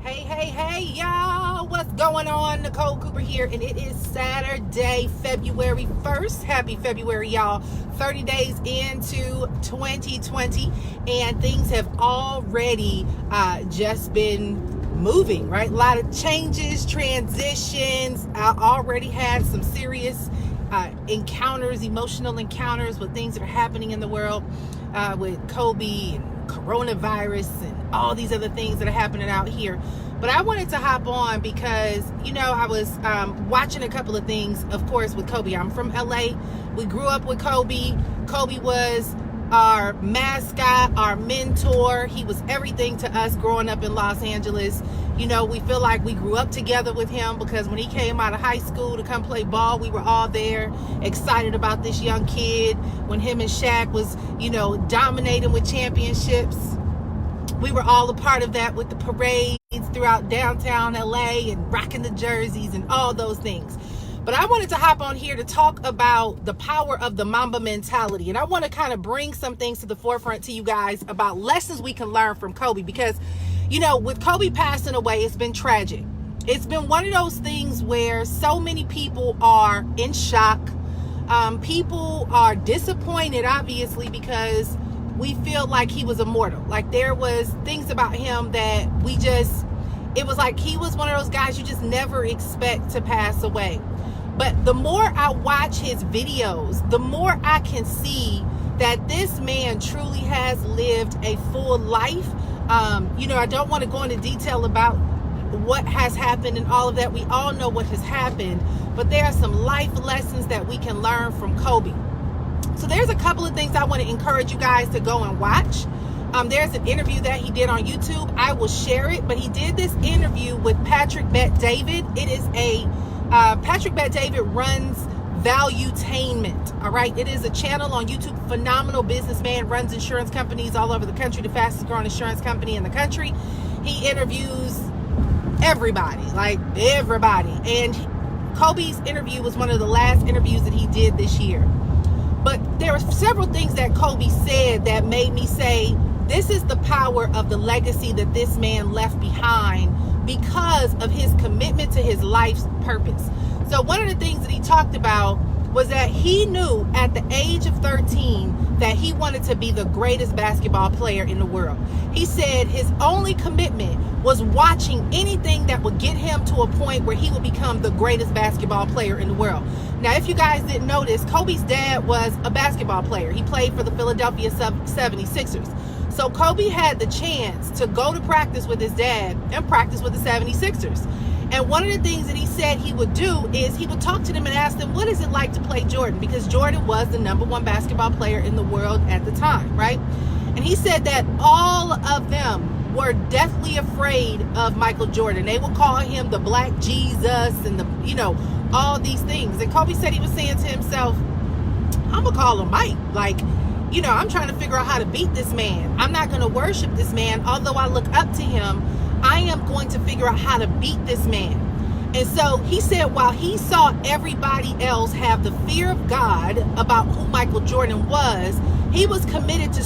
Hey, y'all. What's going on? Nicole Cooper here, and it is Saturday, February 1st. Happy February, y'all. 30 days into 2020, and things have already just been moving, right? A lot of changes, transitions. I already had some serious encounters, emotional encounters with things that are happening in the world with Kobe and coronavirus and all these other things that are happening out here. But I wanted to hop on because, I was watching a couple of things, of course, with Kobe. I'm from LA. We grew up with Kobe. Kobe was our mascot, our mentor. He was everything to us growing up in Los Angeles. We feel like we grew up together with him because when he came out of high school to come play ball, we were all there excited about this young kid. When him and Shaq was, dominating with championships, we were all a part of that with the parades throughout downtown LA and rocking the jerseys and all those things. But I wanted to hop on here to talk about the power of the Mamba mentality. And I want to kind of bring some things to the forefront to you guys about lessons we can learn from Kobe. Because, with Kobe passing away, it's been tragic. It's been one of those things where so many people are in shock. People are disappointed, obviously, because we feel like he was immortal. Like there was things about him that it was like he was one of those guys you just never expect to pass away. But the more I watch his videos, the more I can see that this man truly has lived a full life. I don't want to go into detail about what has happened and all of that. We all know what has happened, but there are some life lessons that we can learn from Kobe. So there's a couple of things I want to encourage you guys to go and watch. There's an interview that he did on YouTube. I will share it, but he did this interview with Patrick Bet-David. It is Patrick Bet-David runs Valuetainment. All right. It is a channel on YouTube. Phenomenal businessman, runs insurance companies all over the country, the fastest growing insurance company in the country. He interviews everybody. And Kobe's interview was one of the last interviews that he did this year. But there were several things that Kobe said that made me say, this is the power of the legacy that this man left behind because of his commitment to his life's purpose. So one of the things that he talked about was that he knew at the age of 13 that he wanted to be the greatest basketball player in the world. He said his only commitment was watching anything that would get him to a point where he would become the greatest basketball player in the world. Now, if you guys didn't notice, Kobe's dad was a basketball player. He played for the Philadelphia 76ers. So Kobe had the chance to go to practice with his dad and practice with the 76ers. And one of the things that he said he would do is he would talk to them and ask them, what is it like to play Jordan? Because Jordan was the number one basketball player in the world at the time, right? And he said that all of them were deathly afraid of Michael Jordan. They would call him the Black Jesus and all these things. And Kobe said he was saying to himself, I'm going to call him Mike. I'm trying to figure out how to beat this man. I'm not going to worship this man. Although I look up to him, I am going to figure out how to beat this man. And so he said while he saw everybody else have the fear of God about who Michael Jordan was, he was committed to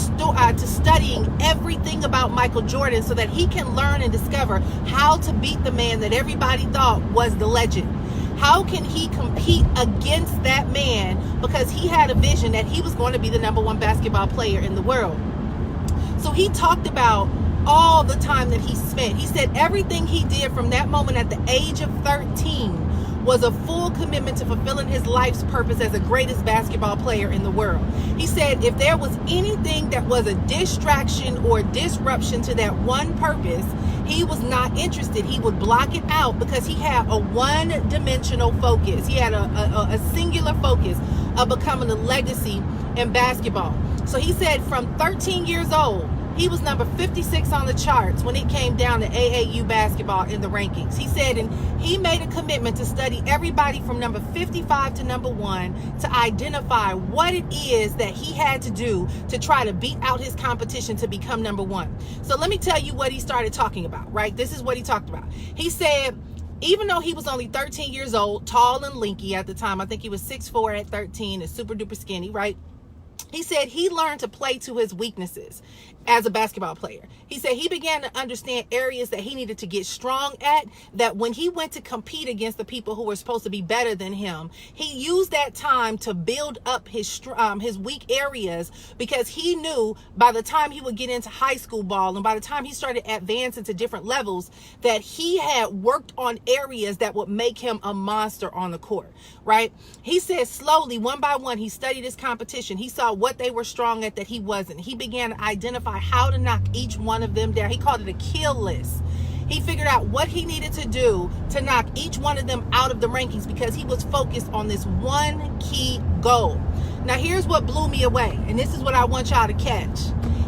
studying everything about Michael Jordan so that he can learn and discover how to beat the man that everybody thought was the legend. How can he compete against that man? Because he had a vision that he was going to be the number one basketball player in the world. So he talked about all the time that he spent. He said everything he did from that moment at the age of 13 was a full commitment to fulfilling his life's purpose as the greatest basketball player in the world. He said if there was anything that was a distraction or disruption to that one purpose, he was not interested. He would block it out because he had a one-dimensional focus. He had a singular focus of becoming a legacy in basketball. So he said from 13 years old, he was number 56 on the charts when it came down to AAU basketball in the rankings. He said, and he made a commitment to study everybody from number 55 to number 1 to identify what it is that he had to do to try to beat out his competition to become number 1. So let me tell you what he started talking about, right? This is what he talked about. He said, even though he was only 13 years old, tall and lanky at the time, I think he was 6'4" at 13 and super duper skinny, right? He said he learned to play to his weaknesses. as a basketball player. He said he began to understand areas that he needed to get strong at, that when he went to compete against the people who were supposed to be better than him, he used that time to build up his weak areas, because he knew by the time he would get into high school ball and by the time he started advancing to different levels, that he had worked on areas that would make him a monster on the court, right? He said slowly, one by one, he studied his competition. He saw what they were strong at that he wasn't. He began to identify how to knock each one of them down. He called it a kill list. He figured out what he needed to do to knock each one of them out of the rankings, because he was focused on this one key goal. Now, here's what blew me away, and this is what I want y'all to catch.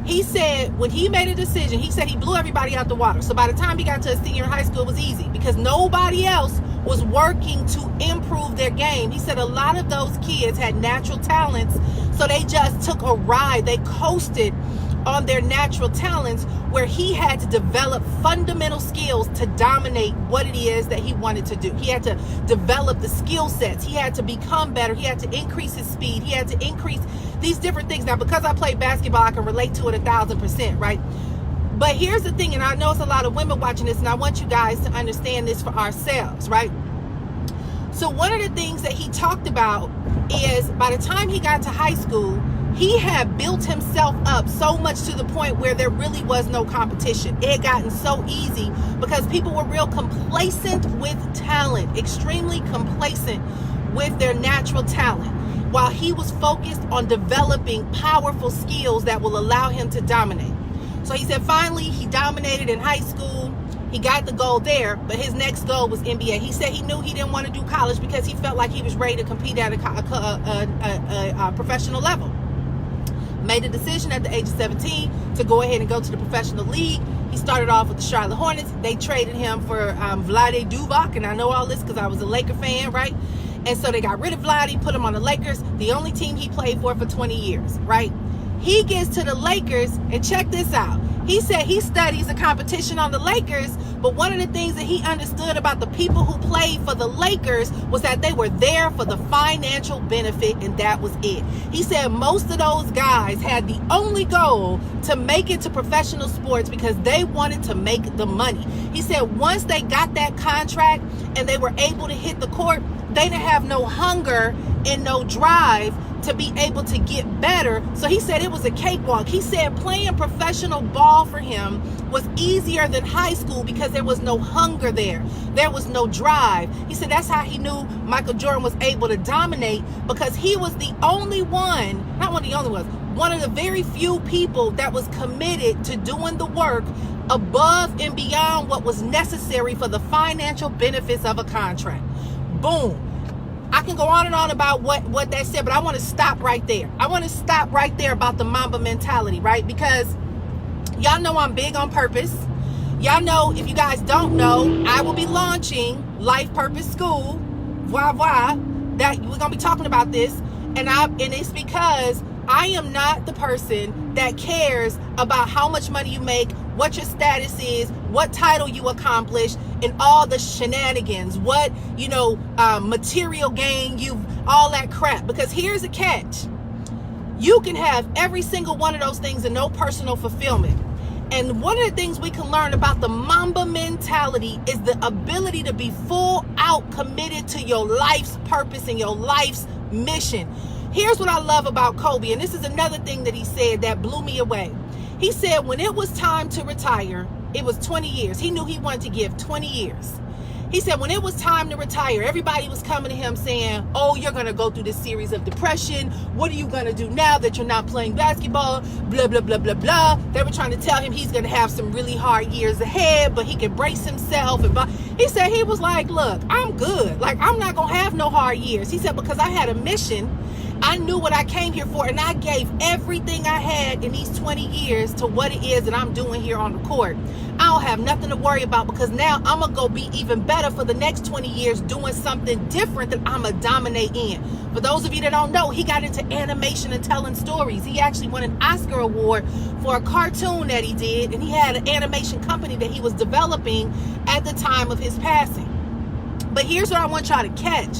He said when he made a decision, he said he blew everybody out the water. So by the time he got to a senior high school, it was easy because nobody else was working to improve their game. He said a lot of those kids had natural talents, so they just took a ride. They coasted on their natural talents, where he had to develop fundamental skills to dominate what it is that he wanted to do. He had to develop the skill sets. He had to become better. He had to increase his speed. He had to increase these different things. Now, because I play basketball, I can relate to it 1,000%, right? But here's the thing, and I know it's a lot of women watching this, and I want you guys to understand this for ourselves, right? So one of the things that he talked about is by the time he got to high school, he had built himself up so much to the point where there really was no competition. It had gotten so easy because people were real complacent with talent, extremely complacent with their natural talent, while he was focused on developing powerful skills that will allow him to dominate. So he said finally he dominated in high school. He got the goal there, but his next goal was NBA. He said he knew he didn't want to do college because he felt like he was ready to compete at a professional level. Made a decision at the age of 17 to go ahead and go to the professional league. He started off with the Charlotte Hornets. They traded him for Vlade Divac, and I know all this because I was a Laker fan, right? And so they got rid of Vlade, put him on the Lakers, the only team he played for 20 years, right? He gets to the Lakers, and check this out. He said he studies the competition on the Lakers, but one of the things that he understood about the people who played for the Lakers was that they were there for the financial benefit, and that was it. He said most of those guys had the only goal to make it to professional sports because they wanted to make the money. He said once they got that contract and they were able to hit the court, they didn't have no hunger and no drive to be able to get better. So he said it was a cakewalk. He said playing professional ball for him was easier than high school because there was no hunger there. There was no drive. He said that's how he knew Michael Jordan was able to dominate, because he was the only one, not one of the only ones, one of the very few people that was committed to doing the work above and beyond what was necessary for the financial benefits of a contract. Boom. I can go on and on about what that said, but I want to stop right there. I want to stop right there about the Mamba mentality, right? Because y'all know I'm big on purpose. Y'all know, if you guys don't know, I will be launching Life Purpose School. That we're gonna be talking about this, and it's because I am not the person that cares about how much money you make, what your status is, what title you accomplish, and all the shenanigans, what, material gain, all that crap. Because here's a catch. You can have every single one of those things and no personal fulfillment. And one of the things we can learn about the Mamba mentality is the ability to be full out committed to your life's purpose and your life's mission. Here's what I love about Kobe, and this is another thing that he said that blew me away. He said when it was time to retire, it was 20 years. He knew he wanted to give 20 years. He said when it was time to retire, everybody was coming to him saying, oh, you're going to go through this series of depression. What are you going to do now that you're not playing basketball? Blah, blah, blah, blah, blah. They were trying to tell him he's going to have some really hard years ahead, but he can brace himself. And he said he was like, look, I'm good. Like, I'm not going to have no hard years. He said because I had a mission. I knew what I came here for, and I gave everything I had in these 20 years to what it is that I'm doing here on the court. I don't have nothing to worry about because now I'm going to go be even better for the next 20 years doing something different that I'm going to dominate in. For those of you that don't know, he got into animation and telling stories. He actually won an Oscar award for a cartoon that he did, and he had an animation company that he was developing at the time of his passing. But here's what I want y'all to catch.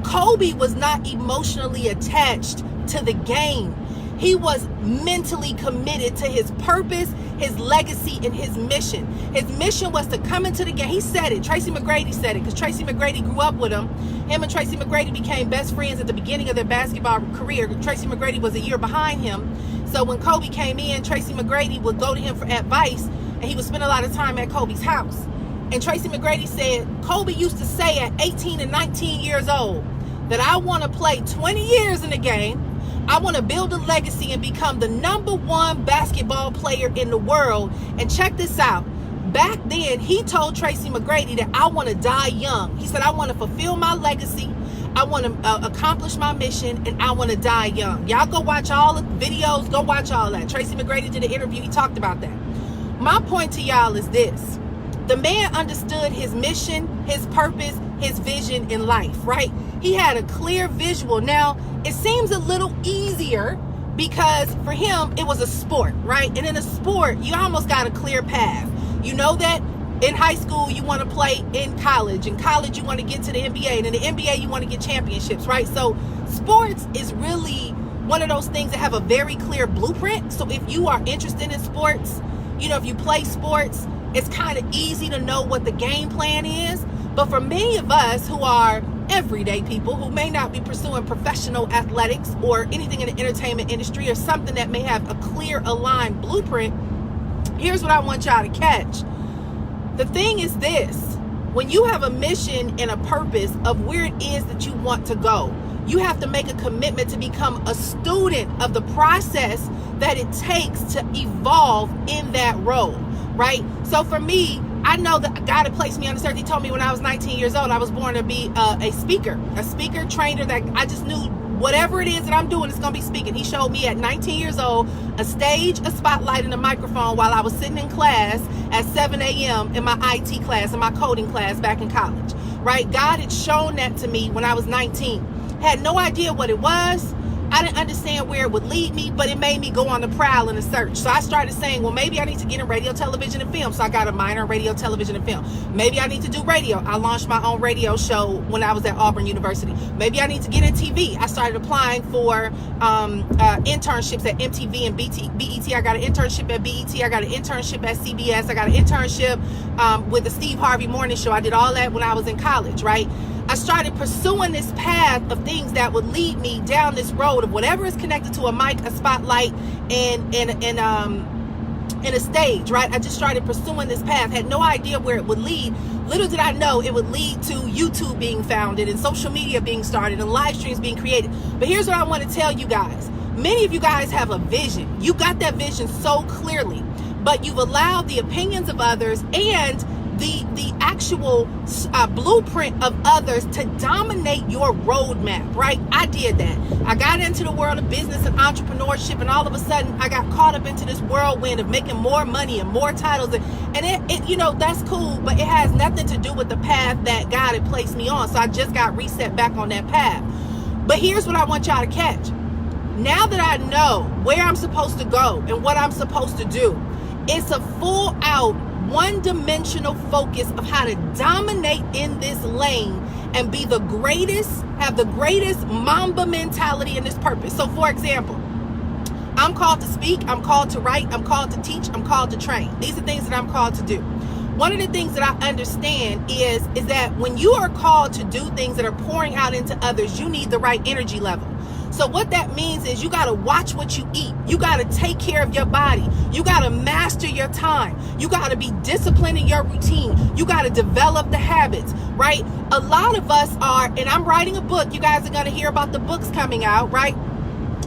Kobe was not emotionally attached to the game. He was mentally committed to his purpose, his legacy, and his mission. His mission was to come into the game. He said it. Tracy McGrady said it, because Tracy McGrady grew up with him. Him and Tracy McGrady became best friends at the beginning of their basketball career. Tracy McGrady was a year behind him. So when Kobe came in, Tracy McGrady would go to him for advice, and he would spend a lot of time at Kobe's house. And Tracy McGrady said, Kobe used to say at 18 and 19 years old that I want to play 20 years in the game. I want to build a legacy and become the #1 basketball player in the world. And check this out. Back then, he told Tracy McGrady that I want to die young. He said, I want to fulfill my legacy. I want to accomplish my mission, and I want to die young. Y'all go watch all the videos. Go watch all that. Tracy McGrady did an interview. He talked about that. My point to y'all is this. The man understood his mission, his purpose, his vision in life, right? He had a clear visual. Now, it seems a little easier because for him, it was a sport, right? And in a sport, you almost got a clear path. You know that in high school, you want to play in college. In college, you want to get to the NBA. And in the NBA, you want to get championships, right? So sports is really one of those things that have a very clear blueprint. So if you are interested in sports, you know, if you play sports, it's kind of easy to know what the game plan is. But for many of us who are everyday people who may not be pursuing professional athletics or anything in the entertainment industry or something that may have a clear aligned blueprint, here's what I want y'all to catch. The thing is this: when you have a mission and a purpose of where it is that you want to go, you have to make a commitment to become a student of the process that it takes to evolve in that role, right? So for me, I know that God had placed me on this earth. He told me when I was 19 years old, I was born to be a speaker trainer, that I just knew whatever it is that I'm doing, it's going to be speaking. He showed me at 19 years old a stage, a spotlight, and a microphone while I was sitting in class at 7 a.m. in my IT class, in my coding class back in college, right? God had shown that to me when I was 19. Had no idea what it was. I didn't understand where it would lead me, but it made me go on the prowl and the search. So I started saying, well, maybe I need to get in radio, television, and film. So I got a minor in radio, television, and film. Maybe I need to do radio. I launched my own radio show when I was at Auburn University. Maybe I need to get in TV. I started applying for internships at MTV and BET. I got an internship at BET. I got an internship at CBS. I got an internship with the Steve Harvey Morning Show. I did all that when I was in college, right? I started pursuing this path of things that would lead me down this road of whatever is connected to a mic, a spotlight, and a stage, right? I just started pursuing this path. Had no idea where it would lead. Little did I know it would lead to YouTube being founded and social media being started and live streams being created. But here's what I want to tell you guys. Many of you guys have a vision. You got that vision so clearly, but you've allowed the opinions of others and the actual blueprint of others to dominate your roadmap, right? I did that. I got into the world of business and entrepreneurship, and all of a sudden I got caught up into this whirlwind of making more money and more titles, and it you know, that's cool, but it has nothing to do with the path that God had placed me on. So I just got reset back on that path. But here's what I want y'all to catch. Now that I know where I'm supposed to go and what I'm supposed to do, it's a full out one-dimensional focus of how to dominate in this lane and be the greatest, have the greatest Mamba mentality in this purpose. So for example, I'm called to speak, I'm called to write, I'm called to teach, I'm called to train. These are things that I'm called to do. One of the things that I understand is that when you are called to do things that are pouring out into others, you need the right energy level. So what that means is you got to watch what you eat. You got to take care of your body. You got to master your time. You got to be disciplined in your routine. You got to develop the habits, right? A lot of us are, and I'm writing a book. You guys are going to hear about the books coming out, right?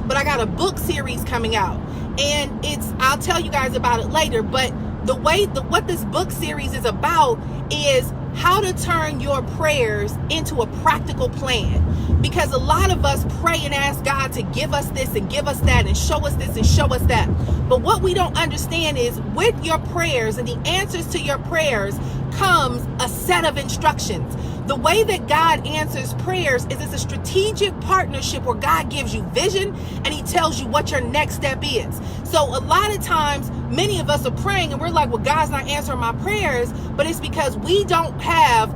But I got a book series coming out, and I'll tell you guys about it later. But what this book series is about is how to turn your prayers into a practical plan. Because a lot of us pray and ask God to give us this and give us that and show us this and show us that. But what we don't understand is with your prayers and the answers to your prayers comes a set of instructions. The way that God answers prayers is it's a strategic partnership where God gives you vision and he tells you what your next step is. So a lot of times, many of us are praying and we're like, well, God's not answering my prayers, but it's because we don't have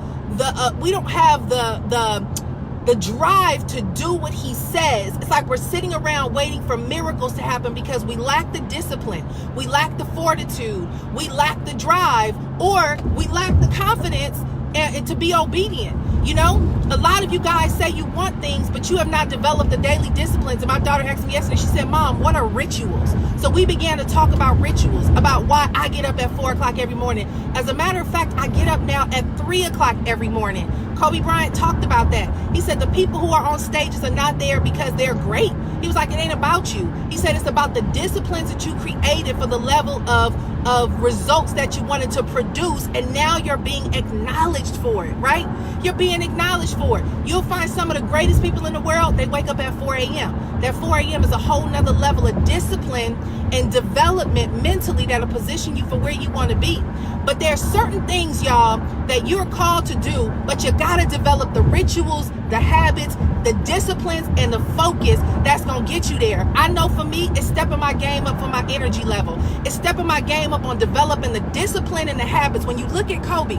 the the drive to do what he says. It's like we're sitting around waiting for miracles to happen because we lack the discipline, we lack the fortitude, we lack the drive, or we lack the confidence and to be obedient. You know, a lot of you guys say you want things, but you have not developed the daily disciplines. And my daughter asked me yesterday, she said, Mom, what are rituals? So we began to talk about rituals, about why I get up at 4 o'clock every morning. As a matter of fact, I get up now at 3 o'clock every morning. Kobe Bryant talked about that. He said the people who are on stages are not there because they're great. He was like, it ain't about you. He said it's about the disciplines that you created for the level of results that you wanted to produce, and now you're being acknowledged for it, right? You're being acknowledged for it. You'll find some of the greatest people in the world, they wake up at 4 a.m. That 4 a.m. is a whole nother level of discipline and development mentally that'll position you for where you want to be. But there's certain things, y'all, that you're called to do, but you gotta develop the rituals, the habits, the disciplines, and the focus that's gonna get you there. I know for me, it's stepping my game up for my energy level. It's stepping my game up on developing the discipline and the habits. When you look at Kobe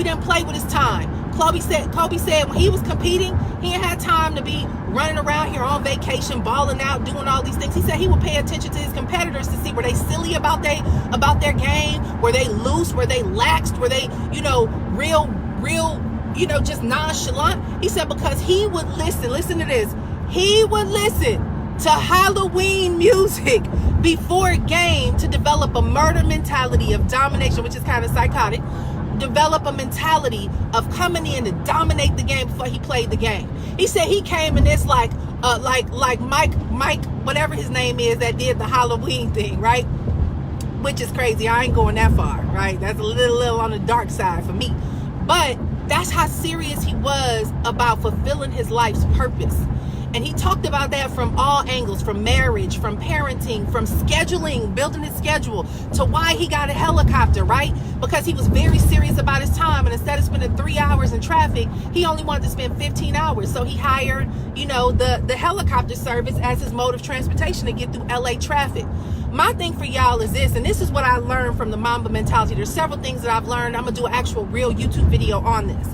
didn't play with his time. Kobe said when he was competing, he ain't had time to be running around here on vacation, balling out, doing all these things. He said he would pay attention to his competitors to see were they silly about their game, were they loose, were they laxed, were they, real, just nonchalant. He said because he would listen to this, he would listen to Halloween music before a game to develop a murder mentality of domination, which is kind of psychotic. Develop a mentality of coming in to dominate the game before he played the game. He said he came in this like Mike, whatever his name is, that did the Halloween thing, right? Which is crazy. I ain't going that far, right? That's a little on the dark side for me. But that's how serious he was about fulfilling his life's purpose. And he talked about that from all angles, from marriage, from parenting, from scheduling, building his schedule, to why he got a helicopter, right? Because he was very serious about his time. And instead of spending 3 hours in traffic, he only wanted to spend 15 hours. So he hired, the helicopter service as his mode of transportation to get through LA traffic. My thing for y'all is this, and this is what I learned from the Mamba Mentality. There's several things that I've learned. I'm going to do an actual real YouTube video on this.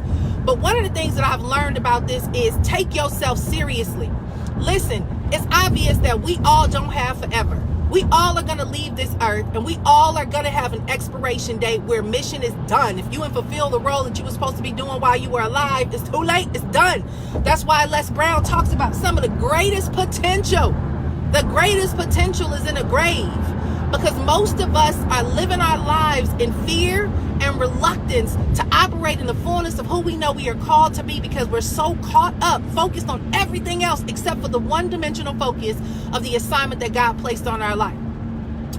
But one of the things that I've learned about this is take yourself seriously. Listen, it's obvious that we all don't have forever. We all are going to leave this earth, and we all are going to have an expiration date where mission is done. If you didn't fulfill the role that you were supposed to be doing while you were alive, it's too late. It's done. That's why Les Brown talks about some of the greatest potential. The greatest potential is in the grave, because most of us are living our lives in fear and reluctance to operate in the fullness of who we know we are called to be, because we're so caught up, focused on everything else except for the one-dimensional focus of the assignment that God placed on our life.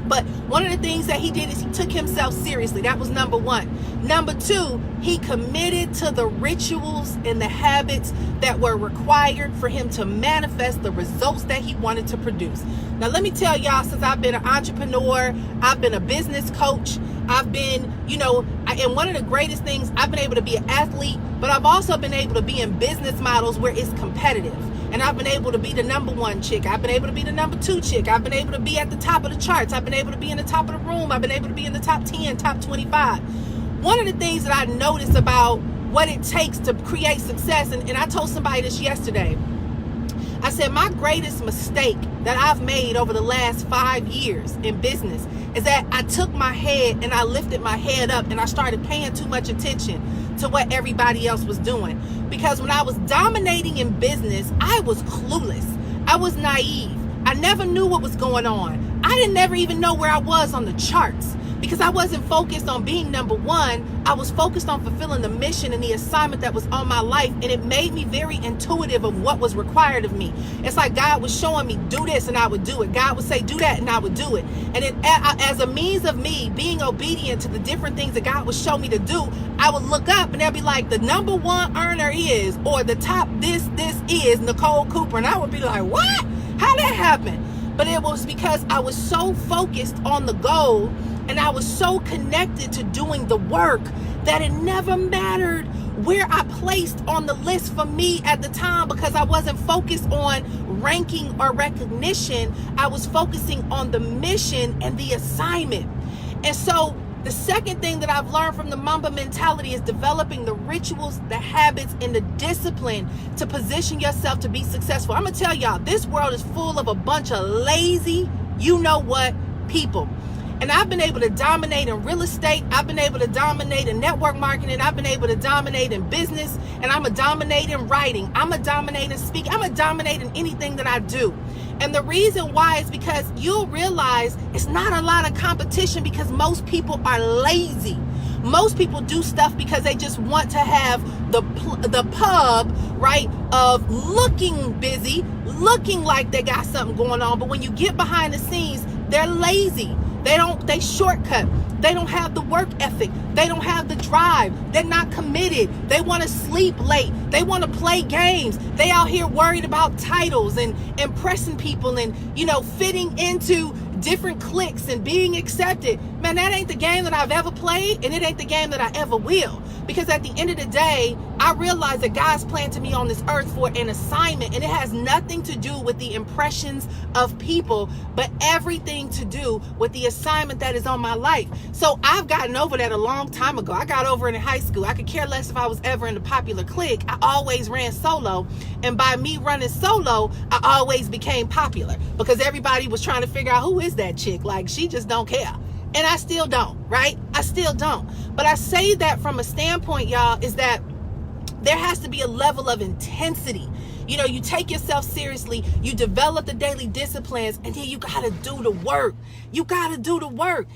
But one of the things that he did is he took himself seriously. That was number one. Number two, he committed to the rituals and the habits that were required for him to manifest the results that he wanted to produce. Now, let me tell y'all, since I've been an entrepreneur, I've been a business coach, I've been, and one of the greatest things, I've been able to be an athlete, but I've also been able to be in business models where it's competitive. And I've been able to be the number one chick. I've been able to be the number two chick. I've been able to be at the top of the charts. I've been able to be in the top of the room. I've been able to be in the top 10, top 25. One of the things that I noticed about what it takes to create success, and I told somebody this yesterday, I said my greatest mistake that I've made over the last 5 years in business is that I took my head and I lifted my head up and I started paying too much attention to what everybody else was doing. Because when I was dominating in business, I was clueless. I was naive. I never knew what was going on. I didn't never even know where I was on the charts, because I wasn't focused on being number one. I was focused on fulfilling the mission and the assignment that was on my life. And it made me very intuitive of what was required of me. It's like God was showing me, do this, and I would do it. God would say, do that, and I would do it. And it, as a means of me being obedient to the different things that God would show me to do, I would look up and they'd be like, the number one earner is, or the top this is Nicole Cooper. And I would be like, what? How that happen? But it was because I was so focused on the goal, and I was so connected to doing the work, that it never mattered where I placed on the list for me at the time, because I wasn't focused on ranking or recognition. I was focusing on the mission and the assignment. And so The second thing that I've learned from the Mamba Mentality is developing the rituals, the habits, and the discipline to position yourself to be successful. I'm going to tell y'all, this world is full of a bunch of lazy, you know what, people. And I've been able to dominate in real estate. I've been able to dominate in network marketing. I've been able to dominate in business. And I'm a dominate in writing. I'm a dominate in speaking. I'm a dominate in anything that I do. And the reason why is because you'll realize it's not a lot of competition because most people are lazy. Most people do stuff because they just want to have the pub, right, of looking busy, looking like they got something going on. But when you get behind the scenes, they're lazy. They shortcut. They don't have the work ethic. They don't have the drive. They're not committed. They want to sleep late. They want to play games. They out here worried about titles and impressing people and, fitting into different cliques and being accepted. Man, that ain't the game that I've ever played, and it ain't the game that I ever will. Because at the end of the day, I realize that God's planted me on this earth for an assignment, and it has nothing to do with the impressions of people, but everything to do with the assignment that is on my life. So I've gotten over that a long time ago. I got over it in high school. I could care less if I was ever in the popular clique. I always ran solo, and by me running solo, I always became popular because everybody was trying to figure out who is that chick. Like, she just don't care. And I still don't, right? I still don't. But I say that from a standpoint, y'all, is that there has to be a level of intensity. You take yourself seriously, you develop the daily disciplines, and then you got to do the work. You got to do the work.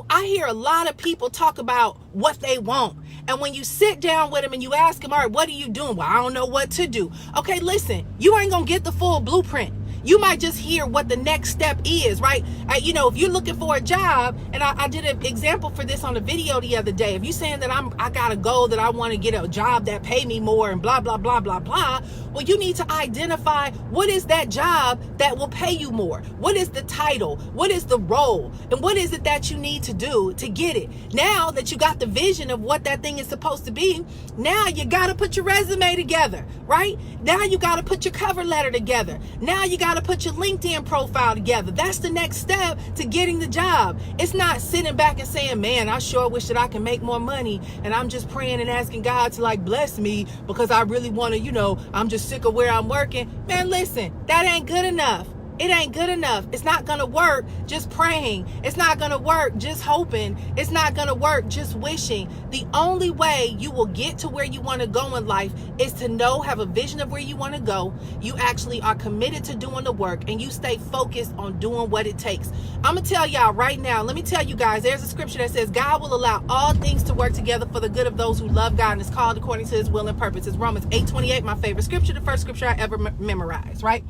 I hear a lot of people talk about what they want. And when you sit down with them and you ask them, all right, what are you doing? Well, I don't know what to do. Okay, listen, you ain't going to get the full blueprint. You might just hear what the next step is, right? If you're looking for a job, and I did an example for this on a video the other day. If you're saying that I got a goal that I want to get a job that pay me more and blah, blah, blah, blah, blah. Well, you need to identify what is that job that will pay you more. What is the title? What is the role? And what is it that you need to do to get it? Now that you got the vision of what that thing is supposed to be, now you got to put your resume together, right? Now you got to put your cover letter together. Now you got to put your LinkedIn profile together. That's the next step to getting the job. It's not sitting back and saying, man, I sure wish that I can make more money, and I'm just praying and asking God to bless me because I really want to, I'm just sick of where I'm working. Man, listen, that ain't good enough. It ain't good enough. It's not going to work just praying. It's not going to work just hoping. It's not going to work just wishing. The only way you will get to where you want to go in life is to have a vision of where you want to go. You actually are committed to doing the work, and you stay focused on doing what it takes. I'm going to tell y'all right now, let me tell you guys, there's a scripture that says God will allow all things to work together for the good of those who love God and is called according to his will and purpose. It's Romans 8:28, my favorite scripture, the first scripture I ever memorized, right?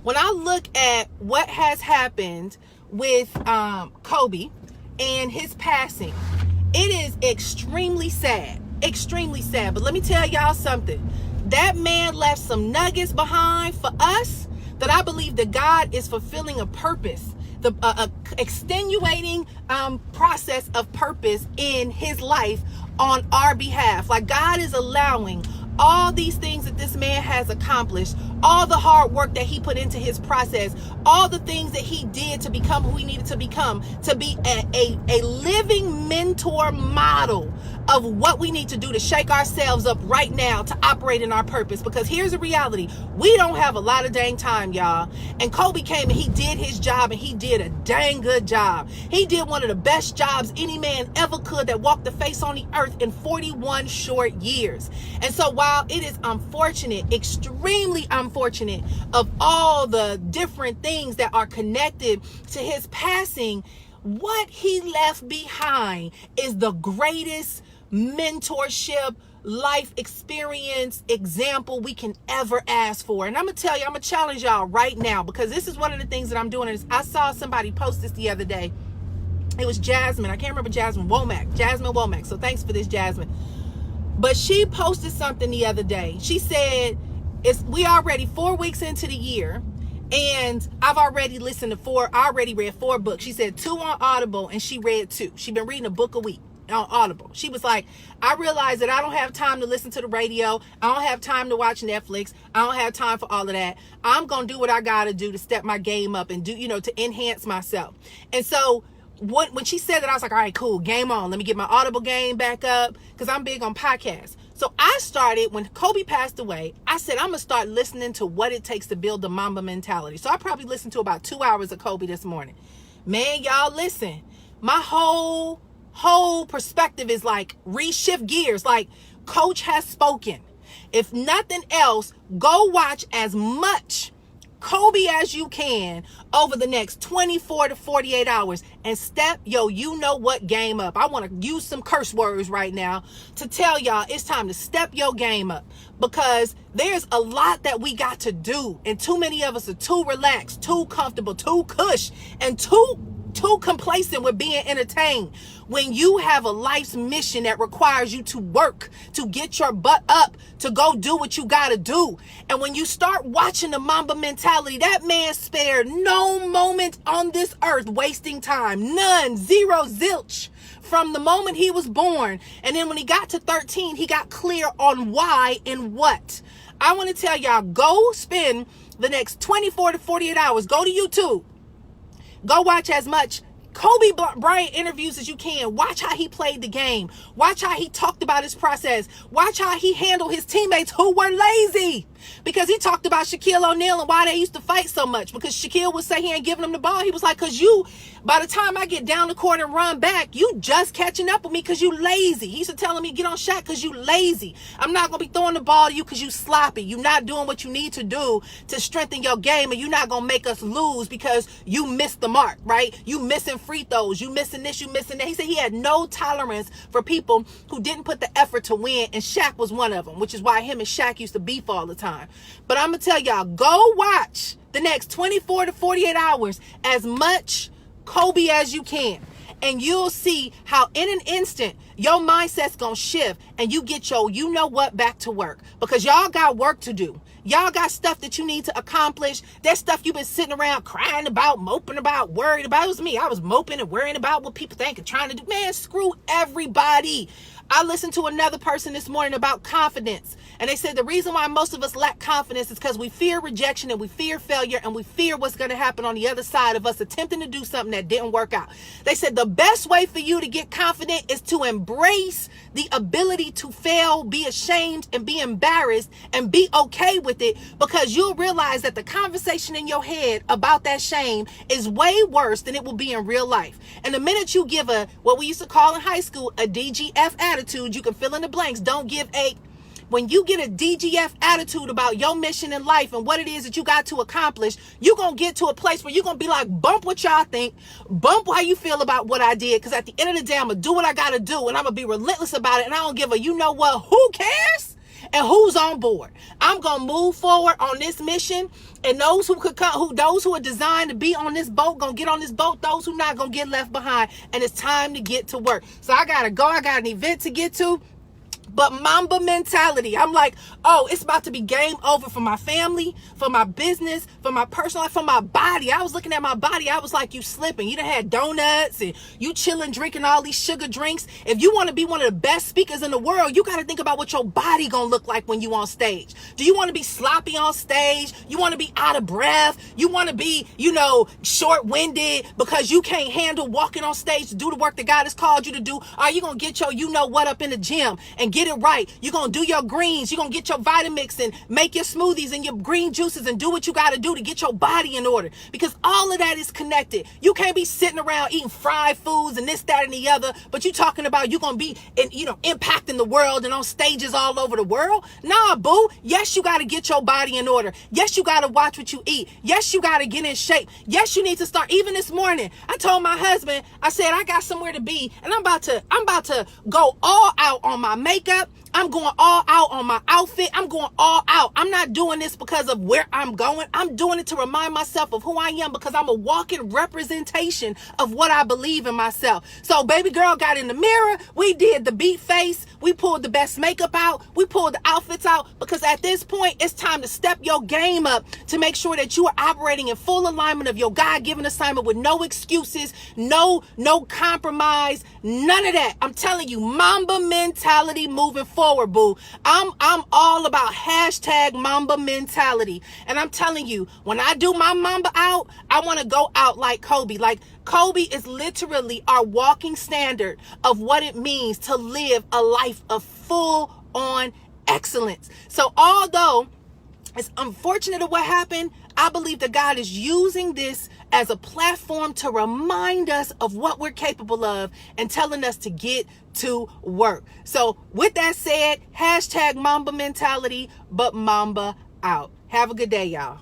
When I look at what has happened with Kobe and his passing, it is extremely sad. But let me tell y'all something. That man left some nuggets behind for us that I believe that God is fulfilling a purpose, the extenuating process of purpose in his life on our behalf. Like, God is allowing all these things that this man has accomplished, all the hard work that he put into his process, all the things that he did to become who he needed to become, to be a living mentor model of what we need to do to shake ourselves up right now to operate in our purpose. Because here's the reality. We don't have a lot of dang time, y'all. And Kobe came and he did his job, and he did a dang good job. He did one of the best jobs any man ever could that walked the face on the earth in 41 short years. And so while it is unfortunate, extremely unfortunate, of all the different things that are connected to his passing, what he left behind is the greatest mentorship, life experience, example we can ever ask for. And I'm going to tell you, I'm going to challenge y'all right now, because this is one of the things that I'm doing. Is I saw somebody post this the other day. It was Jasmine. I can't remember Jasmine Womack. So thanks for this, Jasmine. But she posted something the other day. She said, we already 4 weeks into the year, and I've already I already read 4 books. She said 2 on Audible, and she read 2. She's been reading a book a week on Audible. She was like, I realized that I don't have time to listen to the radio. I don't have time to watch Netflix. I don't have time for all of that. I'm going to do what I got to do to step my game up and do, to enhance myself. And so when she said that, I was like, all right, cool, game on. Let me get my Audible game back up, because I'm big on podcasts. So I started, when Kobe passed away, I said, I'm going to start listening to what it takes to build the Mamba mentality. So I probably listened to about 2 hours of Kobe this morning. Man, y'all, listen, my whole perspective is like reshift gears. Like, Coach has spoken. If nothing else, go watch as much Kobe as you can over the next 24 to 48 hours and step you know what game up. I want to use some curse words right now to tell y'all it's time to step your game up, because there's a lot that we got to do, and too many of us are too relaxed, too comfortable, too cush, and too complacent with being entertained, when you have a life's mission that requires you to work, to get your butt up, to go do what you gotta do. And when you start watching the Mamba mentality, that man spared no moment on this earth wasting time. None. Zero. Zilch. From the moment he was born. And then when he got to 13, he got clear on why and what. I want to tell y'all, go spend the next 24 to 48 hours. Go to YouTube. Go watch as much Kobe Bryant interviews as you can. Watch how he played the game. Watch how he talked about his process. Watch how he handled his teammates who were lazy. Because he talked about Shaquille O'Neal and why they used to fight so much. Because Shaquille would say he ain't giving him the ball. He was like, because you, by the time I get down the court and run back, you just catching up with me because you lazy. He used to tell me, get on Shaq because you lazy. I'm not going to be throwing the ball to you because you sloppy. You're not doing what you need to do to strengthen your game, and you're not going to make us lose because you missed the mark, right? You missing free throws. You missing this, you missing that. He said he had no tolerance for people who didn't put the effort to win, and Shaq was one of them, which is why him and Shaq used to beef all the time. But I'm going to tell y'all, go watch the next 24 to 48 hours as much Kobe as you can. And you'll see how in an instant your mindset's going to shift and you get your you know what back to work. Because y'all got work to do. Y'all got stuff that you need to accomplish. That stuff you've been sitting around crying about, moping about, worried about. It was me. I was moping and worrying about what people think and trying to do. Man, screw everybody. I listened to another person this morning about confidence. And they said the reason why most of us lack confidence is because we fear rejection and we fear failure and we fear what's going to happen on the other side of us attempting to do something that didn't work out. They said the best way for you to get confident is to embrace the ability to fail, be ashamed, and be embarrassed, and be okay with it, because you'll realize that the conversation in your head about that shame is way worse than it will be in real life. And the minute you give what we used to call in high school a DGF attitude, you can fill in the blanks. Don't give a... When you get a DGF attitude about your mission in life and what it is that you got to accomplish, you're going to get to a place where you're going to be like, bump what y'all think, bump how you feel about what I did. Because at the end of the day, I'm going to do what I got to do, and I'm going to be relentless about it. And I don't give a, you know what, who cares? And who's on board? I'm going to move forward on this mission, and those who could come, those who are designed to be on this boat, going to get on this boat. Those who not going to get left behind. And it's time to get to work. So I got to go. I got an event to get to. But Mamba mentality, I'm like, oh, it's about to be game over for my family, for my business, for my personal life, for my body. I was looking at my body. I was like, you slipping. You done had donuts and you chilling, drinking all these sugar drinks. If you want to be one of the best speakers in the world, you got to think about what your body going to look like when you on stage. Do you want to be sloppy on stage? You want to be out of breath? You want to be, short-winded because you can't handle walking on stage to do the work that God has called you to do? Are you going to get your you-know-what up in the gym and get it right? You're going to do your greens. You're going to get your Vitamix and make your smoothies and your green juices and do what you got to do to get your body in order, because all of that is connected. You can't be sitting around eating fried foods and this, that, and the other, but you talking about you're going to be, impacting the world and on stages all over the world. Nah, boo. Yes, you got to get your body in order. Yes, you got to watch what you eat. Yes, you got to get in shape. Yes, you need to start. Even this morning, I told my husband, I said, I got somewhere to be, and I'm about to go all out on my makeup. I'm going all out on my outfit. I'm going all out. I'm not doing this because of where I'm going. I'm doing it to remind myself of who I am, because I'm a walking representation of what I believe in myself. So baby girl got in the mirror. We did the beat face. We pulled the best makeup out. We pulled the outfits out, because at this point, it's time to step your game up to make sure that you are operating in full alignment of your God-given assignment with no excuses, no compromise, none of that. I'm telling you, Mamba mentality moving forward, boo. I'm all about hashtag Mamba mentality. And I'm telling you, when I do my Mamba out, I want to go out like Kobe. Like, Kobe is literally our walking standard of what it means to live a life of full on excellence. So although it's unfortunate of what happened, I believe that God is using this as a platform to remind us of what we're capable of and telling us to get to work. So with that said, hashtag Mamba Mentality, but Mamba out. Have a good day, y'all.